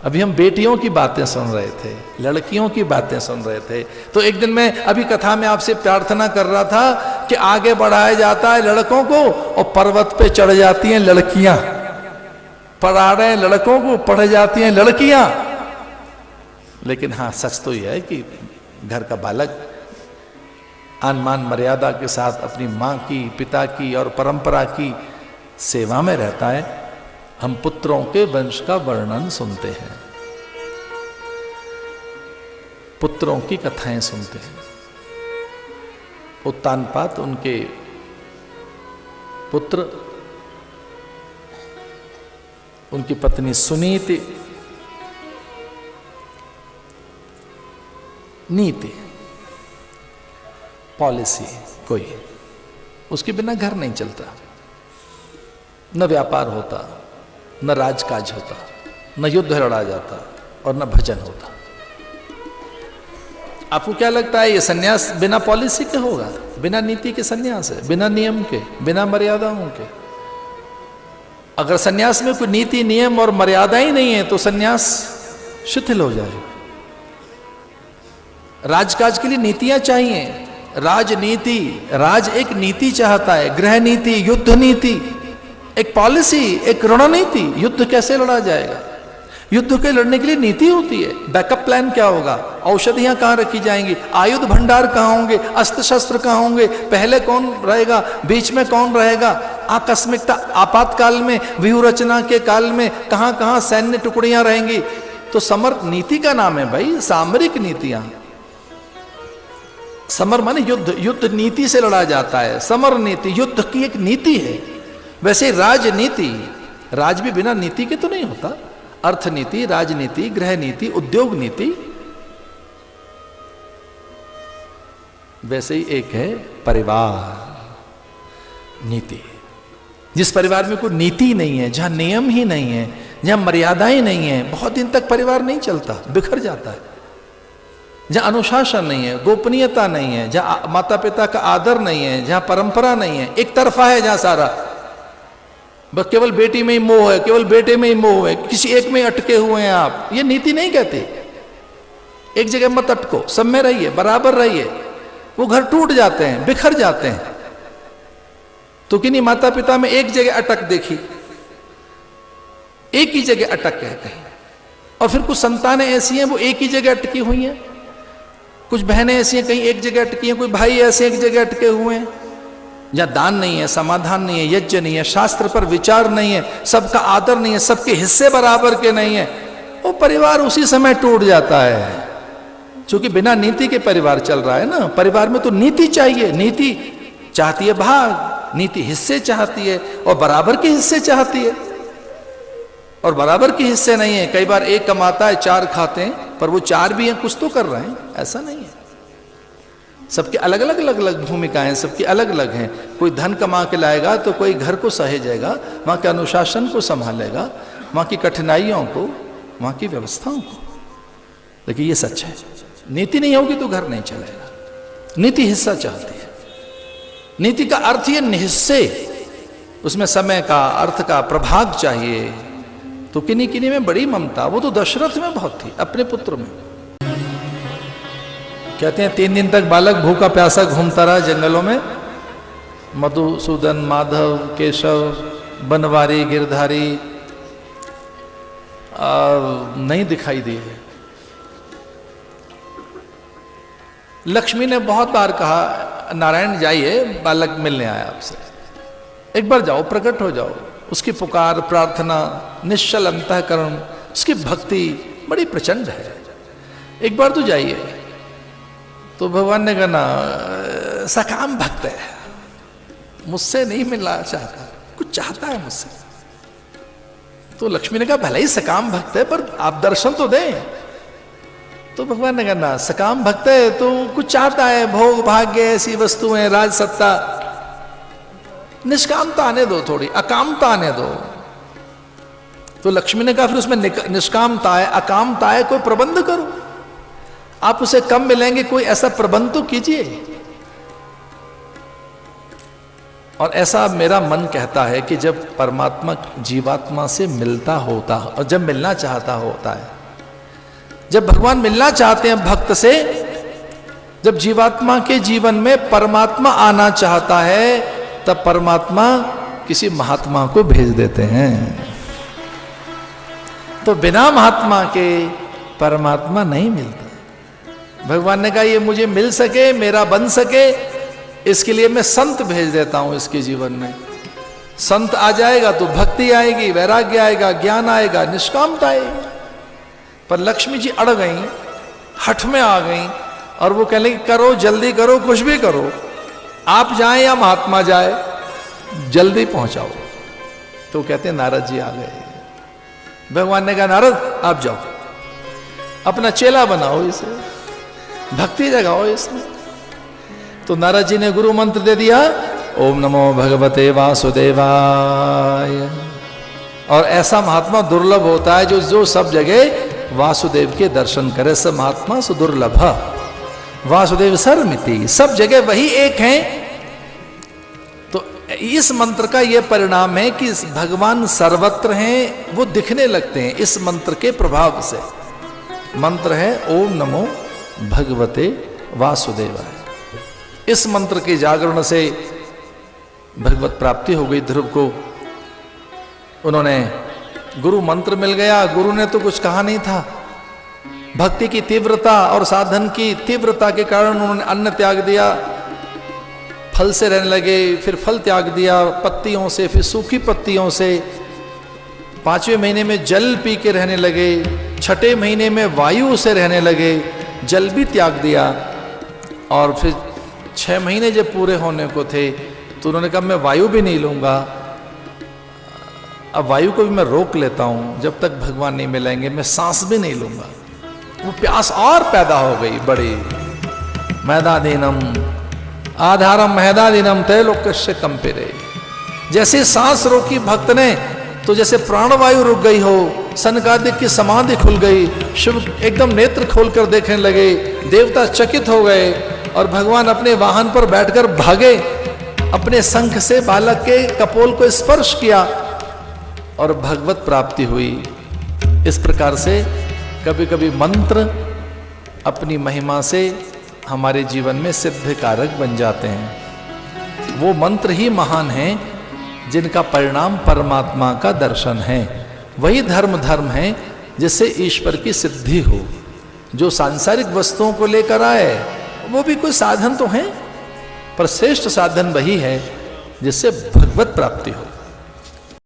अभी हम बेटियों की बातें सुन रहे थे, लड़कियों की बातें सुन रहे थे। तो एक दिन मैं अभी कथा में आपसे प्रार्थना कर रहा था कि आगे बढ़ाया जाता है लड़कों को और पर्वत पे चढ़ जाती हैं लड़कियां, पढ़ा रहे हैं लड़कों को, पढ़ जाती हैं लड़कियां। लेकिन हाँ, सच तो यह है कि घर का बालक आन मान मर्यादा के साथ अपनी माँ की, पिता की और परंपरा की सेवा में रहता है। हम पुत्रों के वंश का वर्णन सुनते हैं, पुत्रों की कथाएं सुनते हैं। उत्तानपाद उनके पुत्र, उनकी पत्नी सुनीति, नीति, पॉलिसी कोई, उसके बिना घर नहीं चलता, न व्यापार होता, न राजकाज होता, न युद्ध लड़ा जाता और न भजन होता। आपको क्या लगता है ये सन्यास बिना पॉलिसी के होगा? बिना नीति के सन्यास है, बिना नियम के, बिना मर्यादाओं के। अगर सन्यास में कोई नीति, नियम और मर्यादा ही नहीं है तो सन्यास शिथिल हो जाएगा। राजकाज के लिए नीतियां चाहिए, राजनीति, राज एक नीति चाहता है, गृह नीति, युद्ध नीति, एक पॉलिसी, एक रणनीति। युद्ध कैसे लड़ा जाएगा? युद्ध के लड़ने के लिए नीति होती है। बैकअप प्लान क्या होगा? औषधियां कहां रखी जाएंगी? आयुध भंडार कहां होंगे? अस्त्र शस्त्र कहां होंगे? पहले कौन रहेगा? बीच में कौन रहेगा? आकस्मिकता, आपातकाल में, व्यूह रचना के काल में कहां कहां सैन्य टुकड़ियां रहेंगी? तो समर नीति का नाम है भाई, सामरिक नीतियां। समर माने युद्ध, युद्ध नीति से लड़ा जाता है। समर नीति युद्ध की एक नीति है। वैसे राजनीति, राज भी बिना नीति के तो नहीं होता। अर्थनीति, राजनीति, गृह नीति, उद्योग नीति, वैसे ही एक है परिवार नीति। जिस परिवार में कोई नीति नहीं है, जहां नियम ही नहीं है, जहां मर्यादाएं नहीं है, बहुत दिन तक परिवार नहीं चलता, बिखर जाता है। जहां अनुशासन नहीं है, गोपनीयता नहीं है, जहां माता पिता का आदर नहीं है, जहां परंपरा नहीं है, एक तरफा है जहां सारा, बस केवल बेटी में ही मोह है, केवल बेटे में ही मोह है, किसी एक में अटके हुए हैं आप। ये नीति नहीं कहती। एक जगह मत अटको, सब में रहिए, बराबर रहिए। वो घर टूट जाते हैं, बिखर जाते हैं। तो किन्हीं माता पिता में एक जगह अटक देखी, एक ही जगह अटक है कहीं, और फिर कुछ संतानें ऐसी हैं वो एक ही जगह अटकी हुई हैं, कुछ बहनें ऐसी हैं कहीं एक जगह अटकी हैं, कोई भाई ऐसे एक जगह अटके हुए हैं, जहां दान नहीं है, समाधान नहीं है, यज्ञ नहीं है, शास्त्र पर विचार नहीं है, सबका आदर नहीं है, सबके हिस्से बराबर के नहीं है। वो परिवार उसी समय टूट जाता है, क्योंकि बिना नीति के परिवार चल रहा है ना। परिवार में तो नीति चाहिए, नीति चाहती है भाग, नीति हिस्से चाहती है और बराबर के हिस्से चाहती है, और बराबर के हिस्से नहीं है। कई बार एक कमाता है, चार खाते हैं, पर वो चार भी हैं, कुछ तो कर रहे हैं, ऐसा नहीं है। सबकी अलग अलग अलग अलग भूमिकाएं, सबकी अलग अलग हैं। कोई धन कमा के लाएगा तो कोई घर को सहेजेगा, वहां के अनुशासन को संभालेगा, वहां की कठिनाइयों को, वहां की व्यवस्थाओं को। लेकिन ये सच है, नीति नहीं होगी तो घर नहीं चलेगा। नीति हिस्सा चाहती है। नीति का अर्थ ये निहिस्से, उसमें समय का, अर्थ का प्रभाग चाहिए। तो किन्हीं किन्हीं में बड़ी ममता, वो तो दशरथ में बहुत थी, अपने पुत्र में। कहते हैं 3 दिन तक बालक भूखा प्यासा घूमता रहा जंगलों में। मधुसूदन, माधव, केशव, बनवारी, गिरधारी नहीं दिखाई दिए। लक्ष्मी ने बहुत बार कहा, नारायण जाइए, बालक मिलने आया आपसे, एक बार जाओ, प्रकट हो जाओ। उसकी पुकार, प्रार्थना, निश्चल अंतःकरण, उसकी भक्ति बड़ी प्रचंड है, एक बार तो जाइए। तो भगवान ने कहा ना, सकाम भक्त है, मुझसे नहीं मिलना चाहता, कुछ चाहता है मुझसे। तो लक्ष्मी ने कहा भले ही सकाम भक्त है, पर आप दर्शन तो दें। तो भगवान ने कहा ना, सकाम भक्त है तो कुछ चाहता है, भोग भाग्य, ऐसी वस्तुएं, राज सत्ता, निष्कामता आने दो, थोड़ी अकामता आने दो। तो लक्ष्मी ने कहा फिर उसमें निष्कामता है, अकामता है, कोई प्रबंध करो। आप उसे कम मिलेंगे, कोई ऐसा प्रबंध तो कीजिए। और ऐसा मेरा मन कहता है कि जब परमात्मा जीवात्मा से मिलता होता और जब मिलना चाहता होता है, जब भगवान मिलना चाहते हैं भक्त से, जब जीवात्मा के जीवन में परमात्मा आना चाहता है, तब परमात्मा किसी महात्मा को भेज देते हैं। तो बिना महात्मा के परमात्मा नहीं मिलता। भगवान ने कहा ये मुझे मिल सके, मेरा बन सके, इसके लिए मैं संत भेज देता हूं इसके जीवन में। संत आ जाएगा तो भक्ति आएगी, वैराग्य आएगा, ज्ञान आएगा, निष्कामता आएगी। पर लक्ष्मी जी अड़ गई, हठ में आ गई और वो कह लगी करो, जल्दी करो, कुछ भी करो, आप जाएं या महात्मा जाए, जल्दी पहुंचाओ। तो कहते हैं नारद जी आ गए। भगवान ने कहा नारद आप जाओ, अपना चेला बनाओ, इसे भक्ति जगाओ इसमें। तो नारद जी ने गुरु मंत्र दे दिया, ओम नमो भगवते वासुदेवाय। और ऐसा महात्मा दुर्लभ होता है जो सब जगह वासुदेव के दर्शन करे। सब महात्मा सुदुर्लभ, वासुदेव सर्वमिति, सब जगह वही एक हैं। तो इस मंत्र का यह परिणाम है कि भगवान सर्वत्र हैं, वो दिखने लगते हैं इस मंत्र के प्रभाव से। मंत्र है ओम नमो भगवते वासुदेवाय। इस मंत्र के जागरण से भगवत प्राप्ति हो गई ध्रुव को। उन्होंने गुरु मंत्र मिल गया, गुरु ने तो कुछ कहा नहीं था। भक्ति की तीव्रता और साधन की तीव्रता के कारण उन्होंने अन्न त्याग दिया, फल से रहने लगे, फिर फल त्याग दिया पत्तियों से, फिर सूखी पत्तियों से। 5वें महीने में जल पी के रहने लगे, 6ठे महीने में वायु से रहने लगे, जल भी त्याग दिया। और फिर 6 महीने जब पूरे होने को थे तो उन्होंने कहा मैं वायु भी नहीं लूंगा, अब वायु को भी मैं रोक लेता हूं, जब तक भगवान नहीं मिलेंगे मैं सांस भी नहीं लूंगा। वो प्यास और पैदा हो गई बड़ी। मैदादीनम आधारम महदादीनम त्रैलोक्यस्य कंपेरे। जैसे सांस रोकी भक्त ने, तो जैसे प्राणवायु रुक गई हो, सनकादिक की समाधि खुल गई, शिव एकदम नेत्र खोलकर देखने लगे, देवता चकित हो गए और भगवान अपने वाहन पर बैठकर भागे, अपने शंख से बालक के कपोल को स्पर्श किया और भगवत प्राप्ति हुई। इस प्रकार से कभी कभी मंत्र अपनी महिमा से हमारे जीवन में सिद्ध कारक बन जाते हैं। वो मंत्र ही महान हैं जिनका परिणाम परमात्मा का दर्शन है। वही धर्म है जिससे ईश्वर की सिद्धि हो। जो सांसारिक वस्तुओं को लेकर आए वो भी कोई साधन तो हैं, पर श्रेष्ठ साधन वही है जिससे भगवत प्राप्ति हो।